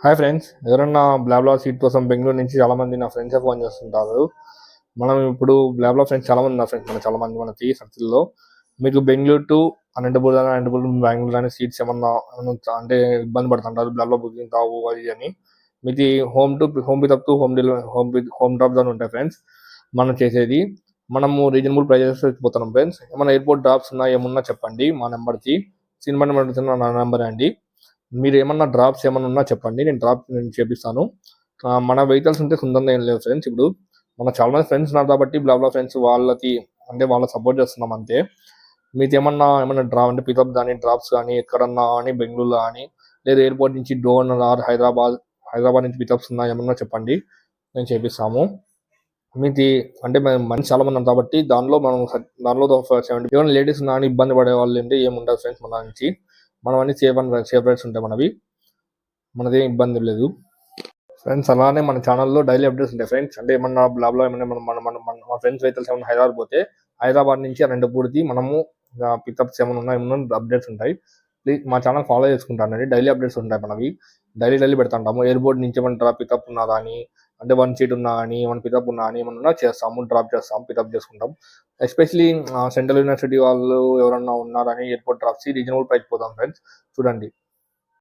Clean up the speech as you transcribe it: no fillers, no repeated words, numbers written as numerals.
Hi friends, ఎవరన్నా blah blah seat కోసం బెంగళూరు నుంచి చాలా మంది నా ఫ్రెండ్స్ ఫోన్ చేస్తుంటారు. మనం ఇప్పుడు బ్లాబ్లా ఫ్రెండ్స్ చాలా మంది, నా ఫ్రెండ్స్ మన చాలా మంది మనకి సర్కిల్లో. మీకు బెంగళూరు టు అనంతపూర్ కానీ అనంతపూర్ బెంగళూరు కానీ సీట్స్ ఏమన్నా అంటే ఇబ్బంది పడుతుంటారు బ్లాబ్లా బుకింగ్ కావు అది అని. మీకు home pickup to home delivery home drop అని ఉంటాయి ఫ్రెండ్స్. మనం చేసేది మనము రీజనబుల్ ప్రైజెస్ పోతున్నాం ఫ్రెండ్స్. ఏమైనా ఎయిర్పోర్ట్ డ్రాప్స్ ఉన్నా ఏమున్నా చెప్పండి మా నెంబర్కి. సినిమా నెంబర్ నా నెంబర్ అండి. మీరు ఏమన్నా డ్రాప్స్ ఏమన్నా ఉన్నా చెప్పండి, నేను చేపిస్తాను. మన వెహికల్స్ ఉంటే సొంతంగా ఏం లేవు ఫ్రెండ్స్. ఇప్పుడు మన చాలా మంది ఫ్రెండ్స్ ఉన్నారు కాబట్టి బ్లాబ్లా ఫ్రెండ్స్ వాళ్ళకి అంటే వాళ్ళ సపోర్ట్ చేస్తున్నాం అంతే. మీకు ఏమన్నా డ్రాప్ అంటే పికప్ కానీ డ్రాప్స్ కానీ ఎక్కడన్నా కానీ బెంగళూరులో కానీ లేదా ఎయిర్పోర్ట్ నుంచి డోన్ ఆర్ హైదరాబాద్ నుంచి పికప్స్ ఉన్నా ఏమన్నా చెప్పండి, నేను చేపిస్తాము. మీకు అంటే మనిషి చాలా మంది ఉన్నాం కాబట్టి దానిలో 70 ఏమైనా లేడీస్ ఉన్నా కానీ ఇబ్బంది పడే వాళ్ళు అంటే ఏముండదు ఫ్రెండ్స్. మన నుంచి మనం అన్ని సేఫ్ రైడ్స్ ఉంటాయి మనవి, మనదేం ఇబ్బంది లేదు ఫ్రెండ్స్. అలానే మన ఛానల్లో డైలీ అప్డేట్స్ ఉంటాయి ఫ్రెండ్స్. అంటే ఏమన్నా బ్లాబ్లో ఏమన్నా మా ఫ్రెండ్స్ వెహికల్స్ ఏమన్నా హైదరాబాద్ పోతే హైదరాబాద్ నుంచి అనంతపూర్కి మనము పికప్స్ ఏమన్నా అప్డేట్స్ ఉంటాయి. ప్లీజ్ మా ఛానల్ ఫాలో చేసుకుంటానండి. డైలీ అప్డేట్స్ ఉంటాయి మనవి, డైలీ పెడతాంటాము. ఎయిర్పోర్ట్ నుంచి ఏమన్నా పికప్ ఉన్నా కానీ అంటే 1 సీట్ ఉన్నా కానీ 1 పికప్ ఉన్నా కానీ ఏమన్నా చేస్తాము, డ్రాప్ చేస్తాము, పికప్ చేసుకుంటాం. ఎస్పెషలీ సెంట్రల్ యూనివర్సిటీ వాళ్ళు ఎవరన్నా ఉన్నారని ఎయిర్పోర్ట్ డ్రాప్స్ రీజనబుల్ ప్రైస్ పోతాం ఫ్రెండ్స్. చూడండి,